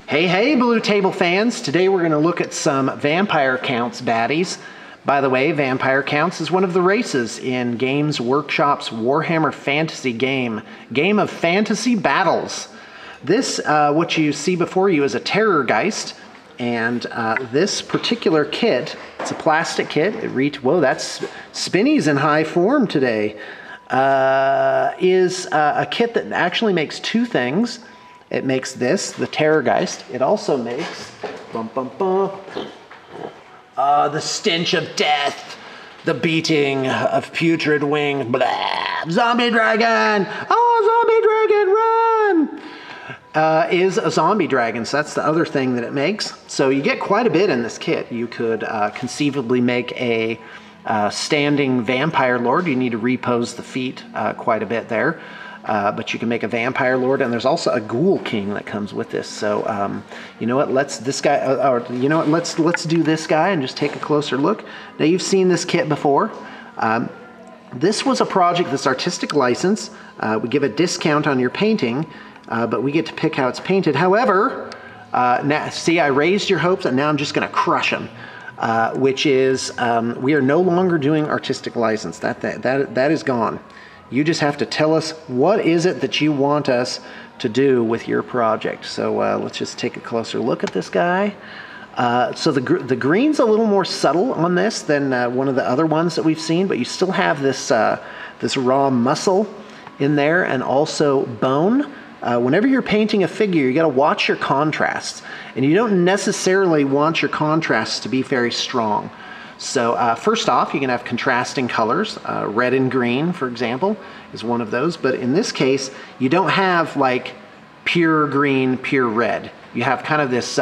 Hey, hey, Blue Table fans! Today we're going to look at some Vampire Counts baddies. By the way, Vampire Counts is one of the races in Games Workshop's Warhammer Fantasy game of fantasy battles. This, what you see before you, is a Terrorgeist, and this particular kit, it's a plastic kit. Whoa, that's Spinny's in high form today. Is a kit that actually makes two things. It makes this, the Terrorgeist. It also makes the stench of death, the beating of putrid wing, blah, zombie dragon! Oh, zombie dragon, run! Is a zombie dragon, so that's the other thing that it makes. So you get quite a bit in this kit. You could conceivably make a standing vampire lord. You need to repose the feet quite a bit there. But you can make a vampire lord, and there's also a ghoul king that comes with this. So you know what? Let's do this guy and just take a closer look. Now, you've seen this kit before. This was a project that's artistic license. We give a discount on your painting, but we get to pick how it's painted. However, now see, I raised your hopes, and now I'm just going to crush them. Which is we are no longer doing artistic license. That is gone. You just have to tell us what is it that you want us to do with your project. So let's just take a closer look at this guy. So the green's a little more subtle on this than one of the other ones that we've seen, but you still have this this raw muscle in there, and also bone. Whenever you're painting a figure, you got to watch your contrasts, and you don't necessarily want your contrasts to be very strong. So first off, you can have contrasting colors. Red and green, for example, is one of those. But in this case, you don't have like pure green, pure red. You have kind of this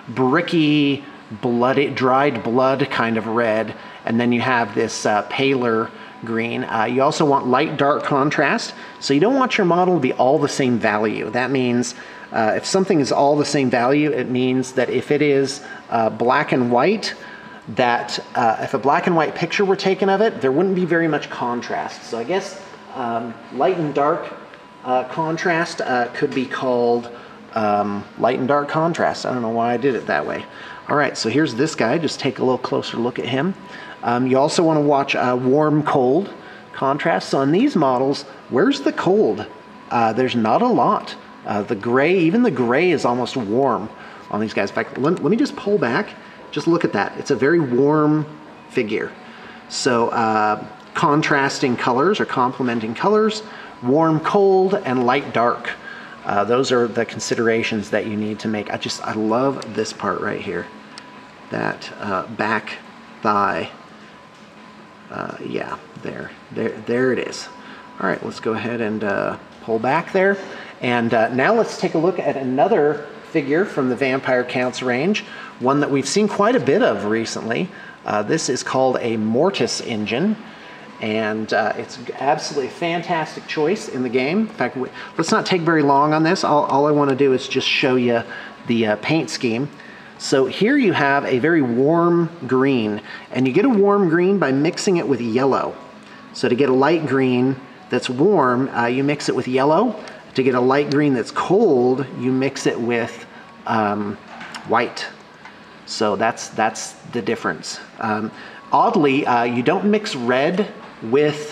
bricky, dried blood kind of red, and then you have this paler green. You also want light-dark contrast, so you don't want your model to be all the same value. That means if something is all the same value, it means that if it is black and white, that if a black and white picture were taken of it, there wouldn't be very much contrast. So I guess light and dark contrast could be called light and dark contrast. I don't know why I did it that way. All right, so here's this guy. Just take a little closer look at him. You also want to watch warm-cold contrast. So on these models, where's the cold? There's not a lot. The gray, even the gray is almost warm on these guys. In fact, let me just pull back. Just look at that. It's a very warm figure. So contrasting colors or complementing colors, warm, cold, and light, dark. Those are the considerations that you need to make. I love this part right here. That back thigh. Yeah, there it is. All right, let's go ahead and pull back there. And now let's take a look at another figure from the Vampire Counts range, one that we've seen quite a bit of recently. This is called a Mortis engine, and it's absolutely a fantastic choice in the game. In fact, let's not take very long on this. All I want to do is just show you the paint scheme. So here you have a very warm green, and you get a warm green by mixing it with yellow. So to get a light green that's warm, you mix it with yellow. To get a light green that's cold, you mix it with white. So that's the difference. Oddly, you don't mix red with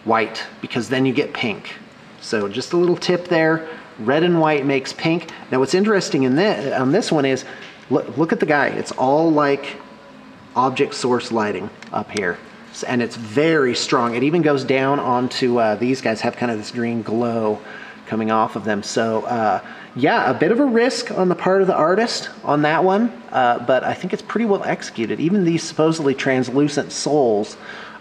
white, because then you get pink. So just a little tip there. Red and white makes pink. Now what's interesting on this one is, look at the guy. It's all like object source lighting up here. And it's very strong. It even goes down onto these guys have kind of this green glow coming off of them. So yeah, a bit of a risk on the part of the artist on that one, but I think it's pretty well executed. Even these supposedly translucent souls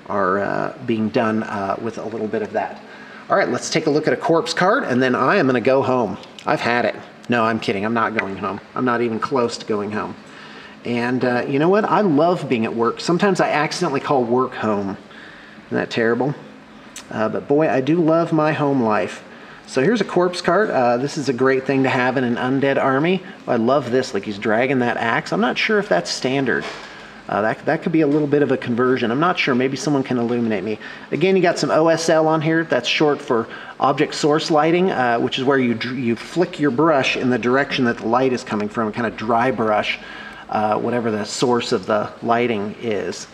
are being done with a little bit of that. All right, let's take a look at a corpse cart, and then I am going to go home. I've had it. No, I'm kidding. I'm not going home. I'm not even close to going home. And you know what? I love being at work. Sometimes I accidentally call work home. Isn't that terrible? But boy, I do love my home life. So here's a corpse cart. This is a great thing to have in an undead army. I love this, like he's dragging that axe. I'm not sure if that's standard. That could be a little bit of a conversion. I'm not sure. Maybe someone can illuminate me. Again, you got some OSL on here. That's short for object source lighting, which is where you flick your brush in the direction that the light is coming from, kind of dry brush whatever the source of the lighting is.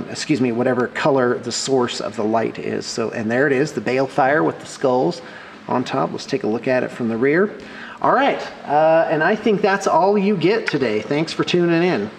Excuse me, whatever color the source of the light is. So, and there it is, the balefire with the skulls on top. Let's take a look at it from the rear. All right, and I think that's all you get today. Thanks for tuning in.